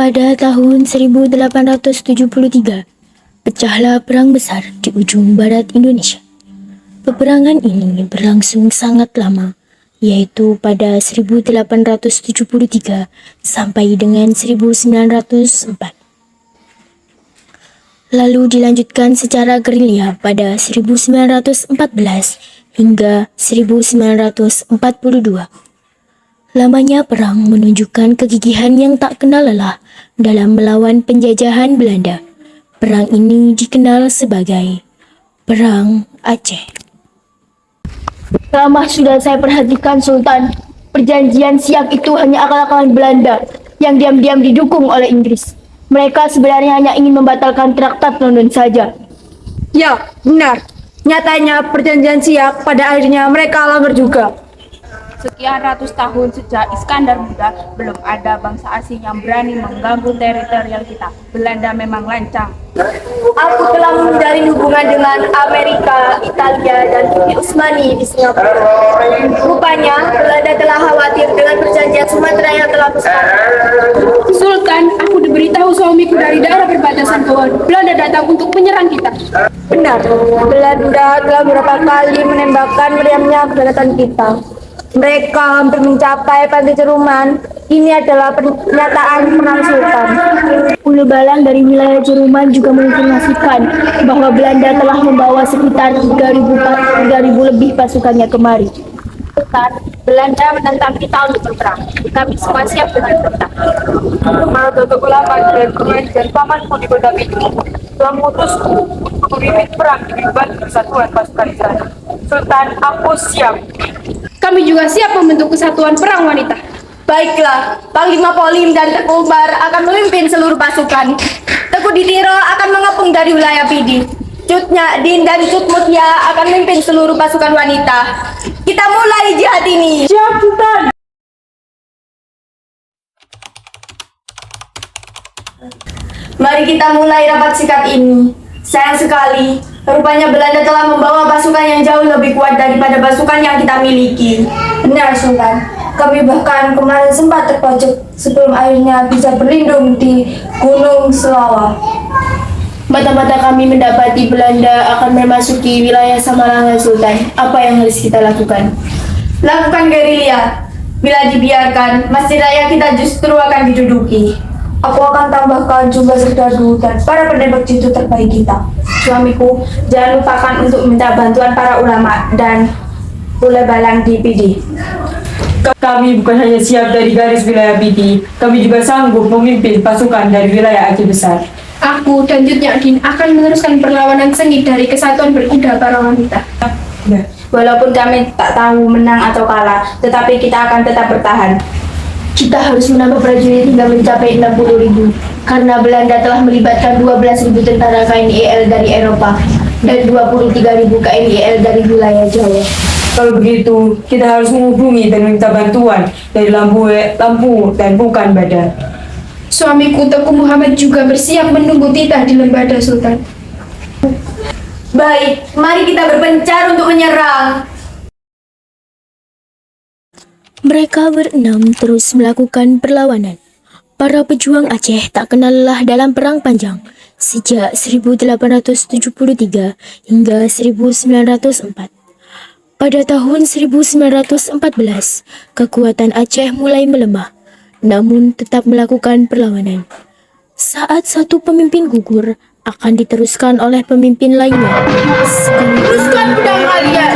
Pada tahun 1873, pecahlah perang besar di ujung barat Indonesia. Peperangan ini berlangsung sangat lama, yaitu pada 1873 sampai dengan 1904. Lalu dilanjutkan secara gerilya pada 1914 hingga 1942. Lamanya perang menunjukkan kegigihan yang tak kenal lelah dalam melawan penjajahan Belanda. Perang ini dikenal sebagai Perang Aceh. Lama sudah saya perhatikan, Sultan. Perjanjian Siak itu hanya akal-akalan Belanda yang diam-diam didukung oleh Inggris. Mereka sebenarnya hanya ingin membatalkan Traktat London saja. Ya, benar. Nyatanya perjanjian Siak pada akhirnya mereka langgar juga. Sekian ratus tahun sejak Iskandar Muda, belum ada bangsa asing yang berani mengganggu teritorial kita. Belanda memang lancang. Aku telah menjalin hubungan dengan Amerika, Italia, dan Uni Utsmani di Singapura. Rupanya, Belanda telah khawatir dengan perjanjian Sumatera yang telah bersepakat. Sultan, aku diberitahu suamiku dari daerah perbatasan bahwa Belanda datang untuk menyerang kita. Benar, Belanda telah beberapa kali menembakkan meriamnya ke daratan kita. Mereka hampir mencapai pantai Jeruman. Ini adalah pernyataan perang Sultan. Ulu Balang dari wilayah Jerman juga menginformasikan bahwa Belanda telah membawa sekitar 3.000 lebih pasukannya kemari. Sultan, Belanda menentang kita untuk berperang. Kami semua siap dengan perintah. Para datuk ulama dan pengajar paman Pudi Kodam itu telah memutusku untuk memimpin perang demi membantu persatuan pasukan Israel. Sultan, aku siap. Kami juga siap membentuk kesatuan perang wanita. Baiklah, Panglima Polim dan Teku Umar akan memimpin seluruh pasukan. Teku Ditiro akan mengepung dari wilayah Pidi. Cut Nyadin dan Cut Mutia akan memimpin seluruh pasukan wanita. Kita mulai jihad ini. Siap, Sultan. Mari kita mulai rapat singkat ini. Sayang sekali, rupanya Belanda telah membawa pasukan yang jauh lebih kuat daripada pasukan yang kita miliki. Benar, Sultan. Kami bahkan kemarin sempat terpojok sebelum akhirnya bisa berlindung di Gunung Selawa. Mata-mata kami mendapati Belanda akan memasuki wilayah Samalangan, Sultan. Apa yang harus kita lakukan? Lakukan gerilya. Bila dibiarkan, masjid raya kita justru akan diduduki. Aku akan tambahkan jumlah serdadu dan para penembak jitu terbaik kita. Suamiku, jangan lupakan untuk minta bantuan para ulama dan Ulu Balang di Pidi. Kami bukan hanya siap dari garis wilayah Pidi, kami juga sanggup memimpin pasukan dari wilayah Aceh Besar. Aku dan Cut Nyadin akan meneruskan perlawanan sengit dari kesatuan berkuda para wanita. Walaupun kami tak tahu menang atau kalah, tetapi kita akan tetap bertahan. Kita harus menambah prajurit hingga mencapai 60.000, karena Belanda telah melibatkan 12.000 tentara KNIL dari Eropa dan 23.000 KNIL dari wilayah Jawa. Kalau begitu, kita harus menghubungi dan meminta bantuan dari lampu dan bukan badan. Suamiku Teku Muhammad juga bersiap menunggu titah di Lembada, Sultan. Baik, mari kita berpencar untuk menyerang. Mereka berenam terus melakukan perlawanan. Para pejuang Aceh tak kenal lelah dalam perang panjang sejak 1873 hingga 1904. Pada tahun 1914, kekuatan Aceh mulai melemah, namun tetap melakukan perlawanan. Saat satu pemimpin gugur, akan diteruskan oleh pemimpin lainnya. Teruskan pedang kalian.